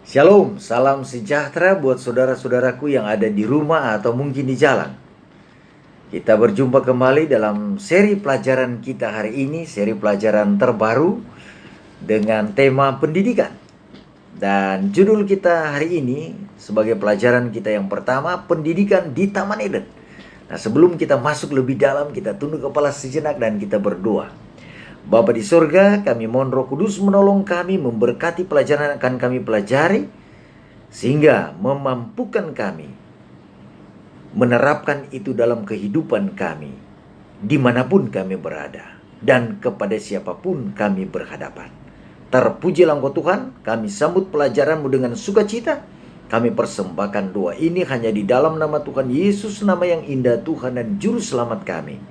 Shalom, salam sejahtera buat saudara-saudaraku yang ada di rumah atau mungkin di jalan. Kita berjumpa kembali dalam seri pelajaran kita hari ini, seri pelajaran terbaru dengan tema pendidikan. Dan judul kita hari ini sebagai pelajaran kita yang pertama, pendidikan di Taman Eden. Nah, sebelum kita masuk lebih dalam, kita tunduk kepala sejenak dan kita berdoa. Bapa di surga, kami mohon Roh Kudus menolong kami, memberkati pelajaran yang akan kami pelajari, sehingga memampukan kami menerapkan itu dalam kehidupan kami, dimanapun kami berada, dan kepada siapapun kami berhadapan. Terpujilah Engkau Tuhan, kami sambut pelajaran-Mu dengan sukacita. Kami persembahkan doa ini hanya di dalam nama Tuhan Yesus, nama yang indah Tuhan dan Juru Selamat kami.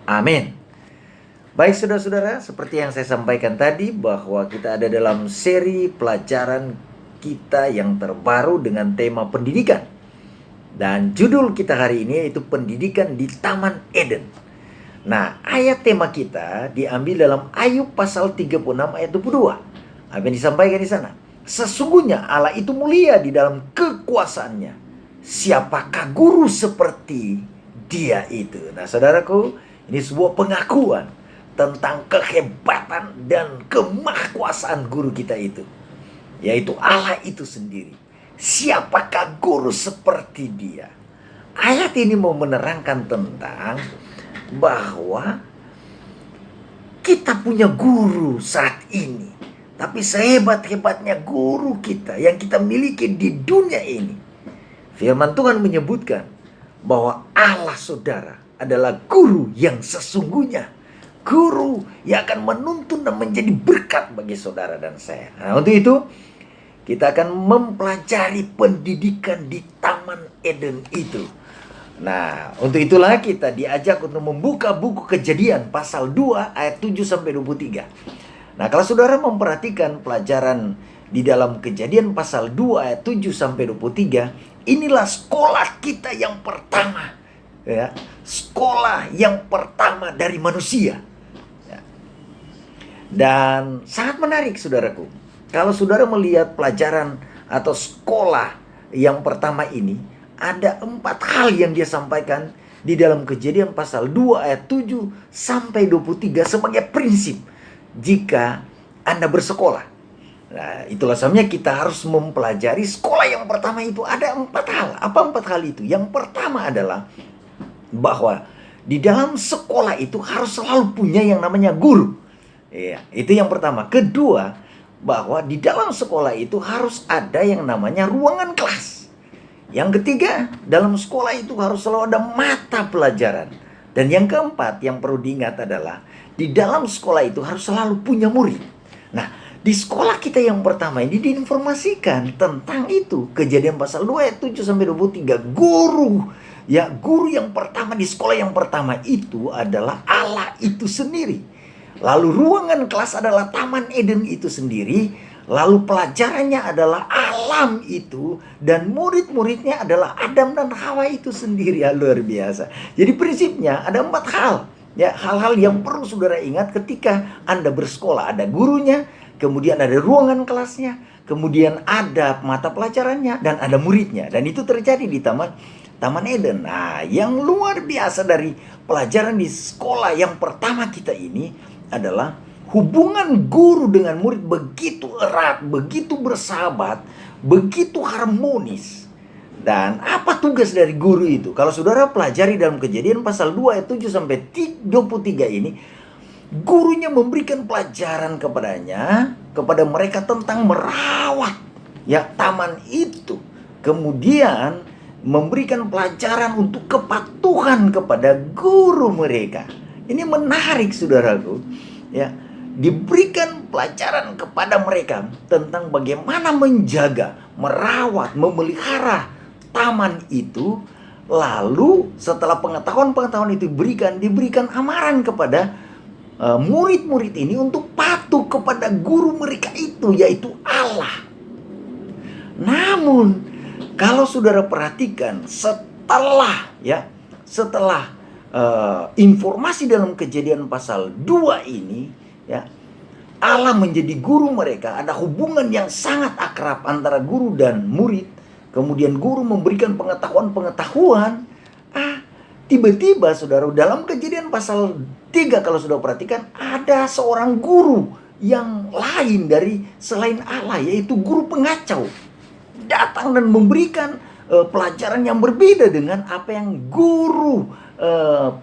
Amin. Baik saudara-saudara, seperti yang saya sampaikan tadi bahwa kita ada dalam seri pelajaran kita yang terbaru dengan tema pendidikan. Dan judul kita hari ini yaitu pendidikan di Taman Eden. Nah, ayat tema kita diambil dalam Ayub pasal 36 ayat 22. Apa yang disampaikan di sana? Sesungguhnya Allah itu mulia di dalam kekuasaannya. Siapakah guru seperti dia itu? Nah, saudaraku, ini sebuah pengakuan tentang kehebatan dan kemahkuasaan guru kita itu, yaitu Allah itu sendiri. Siapakah guru seperti dia? Ayat ini mau menerangkan tentang bahwa kita punya guru saat ini, tapi sehebat-hebatnya guru kita yang kita miliki di dunia ini, firman Tuhan menyebutkan bahwa Allah saudara adalah guru yang sesungguhnya, guru yang akan menuntun dan menjadi berkat bagi saudara dan saya. Nah, untuk itu kita akan mempelajari pendidikan di Taman Eden itu. Nah, untuk itulah kita diajak untuk membuka buku Kejadian pasal 2 ayat 7 sampai 23. Nah, kalau saudara memperhatikan pelajaran di dalam Kejadian pasal 2 ayat 7 sampai 23, inilah sekolah kita yang pertama, ya. Sekolah yang pertama dari manusia. Dan sangat menarik saudaraku, kalau saudara melihat pelajaran atau sekolah yang pertama ini, ada 4 hal yang dia sampaikan di dalam Kejadian pasal 2 ayat 7 sampai 23 sebagai prinsip jika Anda bersekolah. Nah, itulah sebabnya kita harus mempelajari sekolah yang pertama itu. Ada 4 hal. Apa 4 hal itu? Yang pertama adalah bahwa di dalam sekolah itu harus selalu punya yang namanya guru. Ya, itu yang pertama. Kedua, bahwa di dalam sekolah itu harus ada yang namanya ruangan kelas. Yang ketiga, dalam sekolah itu harus selalu ada mata pelajaran. Dan yang keempat, yang perlu diingat adalah di dalam sekolah itu harus selalu punya murid. Nah, di sekolah kita yang pertama ini diinformasikan tentang itu. Kejadian pasal 2 ayat 7 sampai 23. Guru, ya, guru yang pertama di sekolah yang pertama itu adalah Allah itu sendiri. Lalu ruangan kelas adalah Taman Eden itu sendiri. Lalu pelajarannya adalah alam itu. Dan murid-muridnya adalah Adam dan Hawa itu sendiri. Ya, luar biasa. Jadi prinsipnya ada 4 hal. Ya, hal-hal yang perlu saudara ingat ketika Anda bersekolah. Ada gurunya, kemudian ada ruangan kelasnya, kemudian ada mata pelajarannya, dan ada muridnya. Dan itu terjadi di Taman Eden. Nah, yang luar biasa dari pelajaran di sekolah yang pertama kita ini adalah hubungan guru dengan murid begitu erat, begitu bersahabat, begitu harmonis. Dan apa tugas dari guru itu? Kalau saudara pelajari dalam Kejadian pasal 2 ayat 7 sampai 23 ini, gurunya memberikan pelajaran kepada mereka tentang merawat, ya, taman itu. Kemudian memberikan pelajaran untuk kepatuhan kepada guru mereka. Ini menarik saudaraku, ya. Diberikan pelajaran kepada mereka tentang bagaimana menjaga, merawat, memelihara taman itu. Lalu setelah pengetahuan itu diberikan amaran kepada murid-murid ini untuk patuh kepada guru mereka itu, yaitu Allah. Namun kalau saudara perhatikan setelah informasi dalam Kejadian pasal 2 ini, ya, Allah menjadi guru mereka, ada hubungan yang sangat akrab antara guru dan murid. Kemudian guru memberikan pengetahuan-pengetahuan. Tiba-tiba saudara, dalam Kejadian pasal 3 kalau sudah perhatikan, ada seorang guru yang lain dari selain Allah, yaitu guru pengacau. Datang dan memberikan pelajaran yang berbeda dengan apa yang guru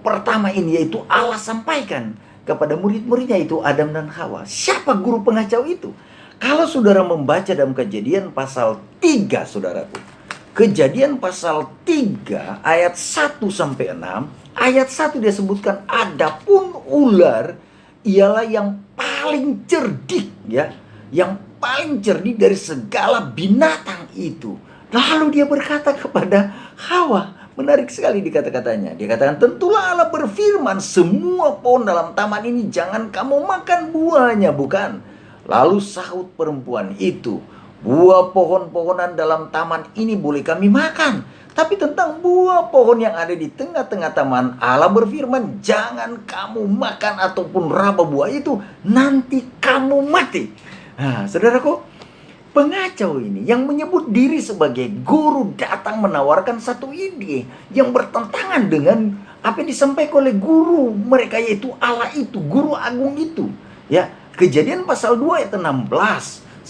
pertama ini, yaitu Allah, sampaikan kepada murid-muridnya, itu Adam dan Hawa. Siapa guru pengacau itu? Kalau saudara membaca dalam Kejadian pasal 3, saudaraku, Kejadian pasal 3 ayat 1-6, ayat 1 dia sebutkan, adapun ular ialah yang paling cerdik, ya, yang paling cerdik dari segala binatang itu. Lalu dia berkata kepada Hawa, menarik sekali di kata-katanya. Dia katakan, tentulah Allah berfirman, semua pohon dalam taman ini jangan kamu makan buahnya, bukan? Lalu sahut perempuan itu, buah pohon-pohonan dalam taman ini boleh kami makan, tapi tentang buah pohon yang ada di tengah-tengah taman, Allah berfirman, jangan kamu makan ataupun raba buah itu, nanti kamu mati. Nah, saudaraku, pengacau ini yang menyebut diri sebagai guru datang menawarkan satu ide yang bertentangan dengan apa yang disampaikan oleh guru mereka, yaitu Allah itu, guru agung itu. Ya, Kejadian pasal 2 ayat 16-17,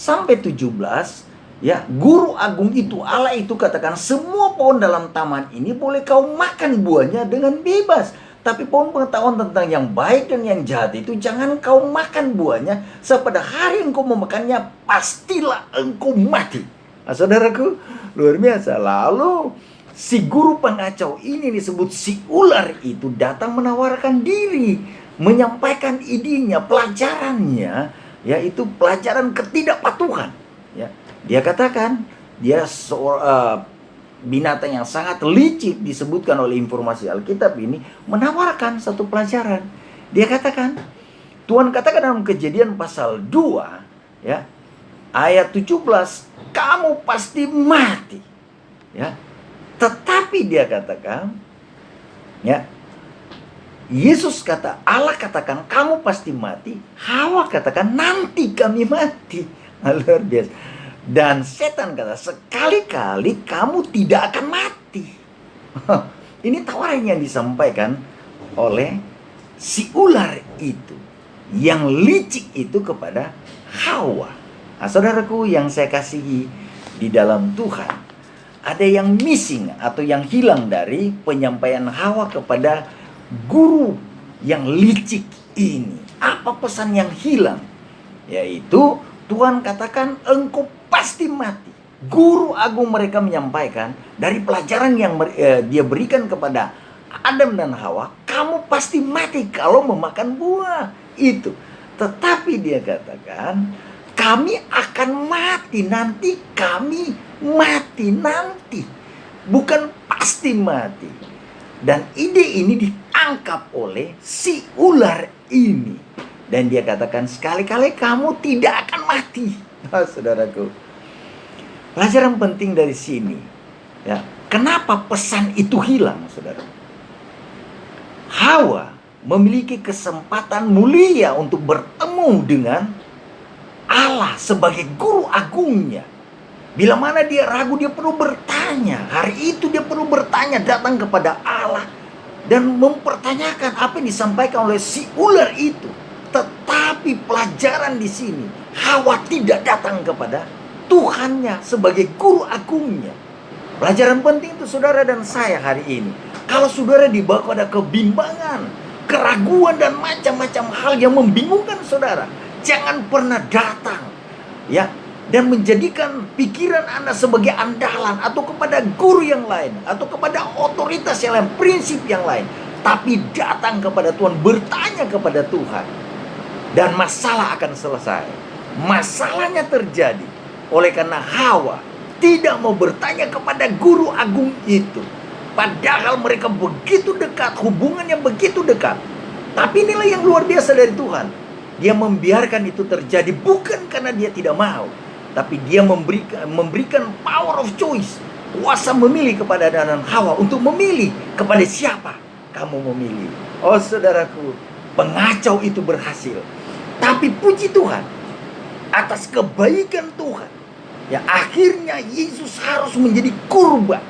ya, guru agung itu, Allah itu katakan, semua pohon dalam taman ini boleh kau makan buahnya dengan bebas, tapi pohon pengetahuan tentang yang baik dan yang jahat itu jangan kau makan buahnya, sepada hari engkau memakannya pastilah engkau mati. Nah, saudaraku, luar biasa. Lalu si guru pengacau ini disebut si ular itu datang menawarkan diri, menyampaikan idenya, pelajarannya, yaitu pelajaran ketidakpatuhan. Ya, dia katakan dia binatang yang sangat licik, disebutkan oleh informasi Alkitab ini, menawarkan satu pelajaran. Dia katakan, Tuhan katakan dalam Kejadian pasal 2, ya, ayat 17, kamu pasti mati. Ya, tetapi dia katakan, ya, Yesus kata, Allah katakan kamu pasti mati, Hawa katakan nanti kami mati. Luar biasa. Dan setan kata, sekali-kali kamu tidak akan mati. Ini tawaran yang disampaikan oleh si ular itu, yang licik itu, kepada Hawa. Nah, saudaraku yang saya kasihi di dalam Tuhan, ada yang missing atau yang hilang dari penyampaian Hawa kepada guru yang licik ini. Apa pesan yang hilang? Yaitu Tuhan katakan engkau pasti mati. Guru agung mereka menyampaikan dari pelajaran yang dia berikan kepada Adam dan Hawa, kamu pasti mati kalau memakan buah itu. Tetapi dia katakan, kami akan mati nanti, kami mati nanti, bukan pasti mati. Dan ide ini ditangkap oleh si ular ini, dan dia katakan, sekali-kali kamu tidak akan mati. Saudaraku, pelajaran penting dari sini, ya, kenapa pesan itu hilang, saudara? Hawa memiliki kesempatan mulia untuk bertemu dengan Allah sebagai guru agungnya. Bila mana dia ragu, dia perlu bertanya. Hari itu dia perlu bertanya, datang kepada Allah dan mempertanyakan apa yang disampaikan oleh si ular itu. Tetapi pelajaran di sini, Hawa tidak datang kepada Tuhannya sebagai guru agungnya. Pelajaran penting itu saudara dan saya hari ini. Kalau saudara dibawa pada kebimbangan, keraguan dan macam-macam hal yang membingungkan saudara, jangan pernah datang, ya, dan menjadikan pikiran Anda sebagai andalan atau kepada guru yang lain atau kepada otoritas yang lain, prinsip yang lain. Tapi datang kepada Tuhan, bertanya kepada Tuhan, dan masalah akan selesai. Masalahnya terjadi oleh karena Hawa tidak mau bertanya kepada guru agung itu. Padahal mereka begitu dekat, hubungannya begitu dekat. Tapi inilah yang luar biasa dari Tuhan. Dia membiarkan itu terjadi bukan karena dia tidak mau, tapi dia memberikan power of choice, kuasa memilih kepada Adam dan Hawa untuk memilih kepada siapa kamu memilih. Oh saudaraku, pengacau itu berhasil. Tapi puji Tuhan, atas kebaikan Tuhan, ya akhirnya Yesus harus menjadi kurban,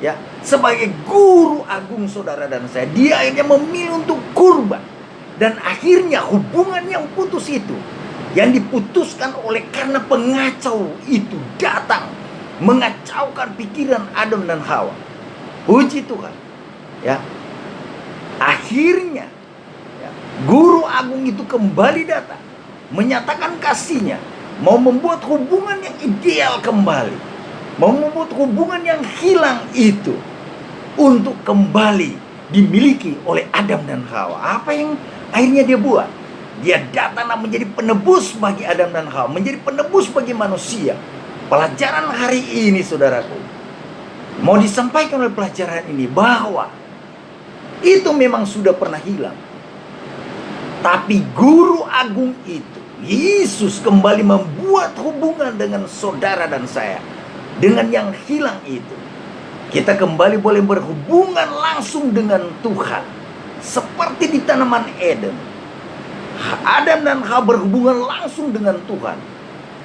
ya sebagai guru agung saudara dan saya. Dia akhirnya memilih untuk kurban, dan akhirnya hubungan yang putus itu, yang diputuskan oleh karena pengacau itu datang mengacaukan pikiran Adam dan Hawa. Puji Tuhan, ya akhirnya ya, guru agung itu kembali datang menyatakan kasihnya, mau membuat hubungan yang ideal kembali, mau membuat hubungan yang hilang itu untuk kembali dimiliki oleh Adam dan Hawa. Apa yang akhirnya dia buat? Dia datang menjadi penebus bagi Adam dan Hawa, menjadi penebus bagi manusia. Pelajaran hari ini saudaraku, mau disampaikan oleh pelajaran ini bahwa itu memang sudah pernah hilang, tapi guru agung itu, Yesus, kembali membuat hubungan dengan saudara dan saya. Dengan yang hilang itu, kita kembali boleh berhubungan langsung dengan Tuhan. Seperti di tanaman Eden, Adam dan Hawa berhubungan langsung dengan Tuhan.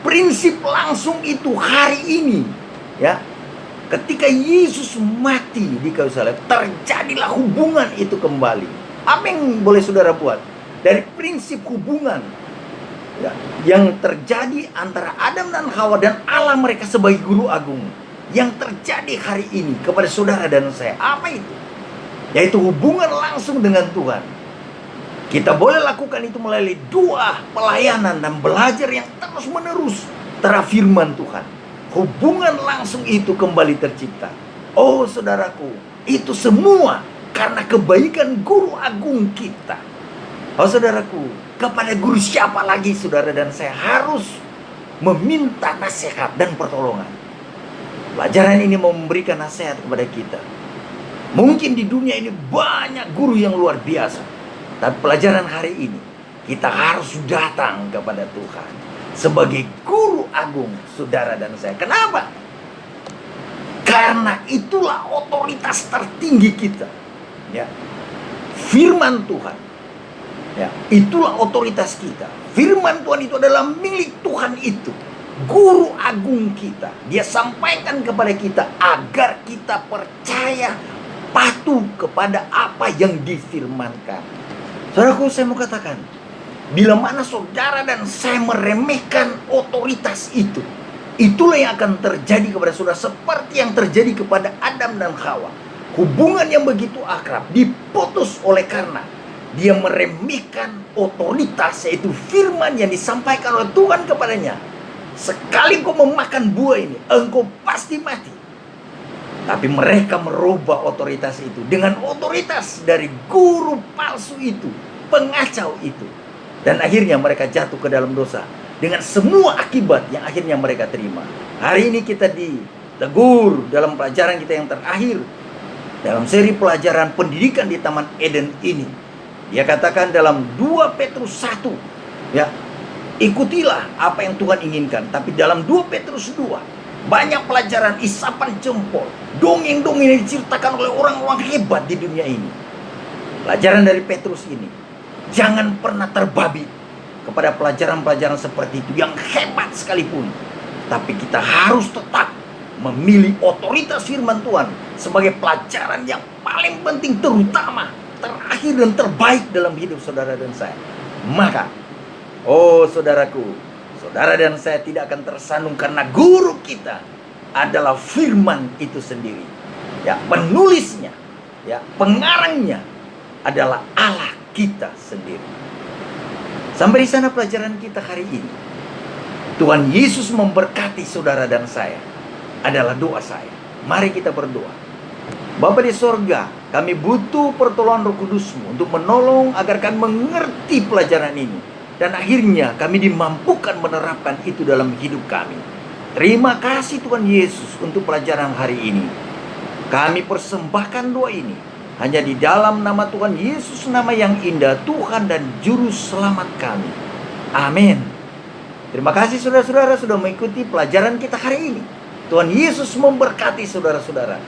Prinsip langsung itu hari ini, ya, ketika Yesus mati di kayu salib, terjadilah hubungan itu kembali. Apa yang boleh saudara buat dari prinsip hubungan, ya, yang terjadi antara Adam dan Hawa dan Allah mereka sebagai guru agung, yang terjadi hari ini kepada saudara dan saya? Apa itu? Yaitu hubungan langsung dengan Tuhan. Kita boleh lakukan itu melalui doa, pelayanan, dan belajar yang terus menerus terhadap firman Tuhan. Hubungan langsung itu kembali tercipta. Oh saudaraku, itu semua karena kebaikan guru agung kita. Oh saudaraku, kepada guru siapa lagi saudara dan saya harus meminta nasihat dan pertolongan? Pelajaran ini mau memberikan nasihat kepada kita. Mungkin di dunia ini banyak guru yang luar biasa, tapi pelajaran hari ini kita harus datang kepada Tuhan sebagai guru agung saudara dan saya. Kenapa? Karena itulah otoritas tertinggi kita, ya. Firman Tuhan, ya, itulah otoritas kita. Firman Tuhan itu adalah milik Tuhan itu, guru agung kita. Dia sampaikan kepada kita agar kita percaya, patuh kepada apa yang difirmankan. Saudaraku, saya mau katakan, bila mana saudara dan saya meremehkan otoritas itu, itulah yang akan terjadi kepada saudara seperti yang terjadi kepada Adam dan Hawa. Hubungan yang begitu akrab diputus oleh karena dia meremehkan otoritas, yaitu firman yang disampaikan oleh Tuhan kepadanya. Sekali kau memakan buah ini, engkau pasti mati. Tapi mereka merubah otoritas itu dengan otoritas dari guru palsu itu, pengacau itu. Dan akhirnya mereka jatuh ke dalam dosa dengan semua akibat yang akhirnya mereka terima. Hari ini kita ditegur dalam pelajaran kita yang terakhir dalam seri pelajaran pendidikan di Taman Eden ini. Dia katakan dalam 2 Petrus 1, ya, ikutilah apa yang Tuhan inginkan. Tapi dalam 2 Petrus 2, banyak pelajaran isapan jempol, dongeng-dongeng yang diceritakan oleh orang-orang hebat di dunia ini. Pelajaran dari Petrus ini, jangan pernah terbabi kepada pelajaran-pelajaran seperti itu yang hebat sekalipun. Tapi kita harus tetap memilih otoritas firman Tuhan sebagai pelajaran yang paling penting, terutama, terakhir dan terbaik dalam hidup saudara dan saya. Maka, oh saudaraku, saudara dan saya tidak akan tersandung karena guru kita adalah firman itu sendiri. Ya, penulisnya, ya, pengarangnya adalah Allah kita sendiri. Sampai di sana pelajaran kita hari ini. Tuhan Yesus memberkati saudara dan saya. Adalah doa saya. Mari kita berdoa. Bapa di sorga, kami butuh pertolongan Roh Kudus-Mu untuk menolong agar kami mengerti pelajaran ini. Dan akhirnya kami dimampukan menerapkan itu dalam hidup kami. Terima kasih Tuhan Yesus untuk pelajaran hari ini. Kami persembahkan doa ini hanya di dalam nama Tuhan Yesus, nama yang indah, Tuhan dan Juru Selamat kami. Amin. Terima kasih saudara-saudara sudah mengikuti pelajaran kita hari ini. Tuhan Yesus memberkati saudara-saudara.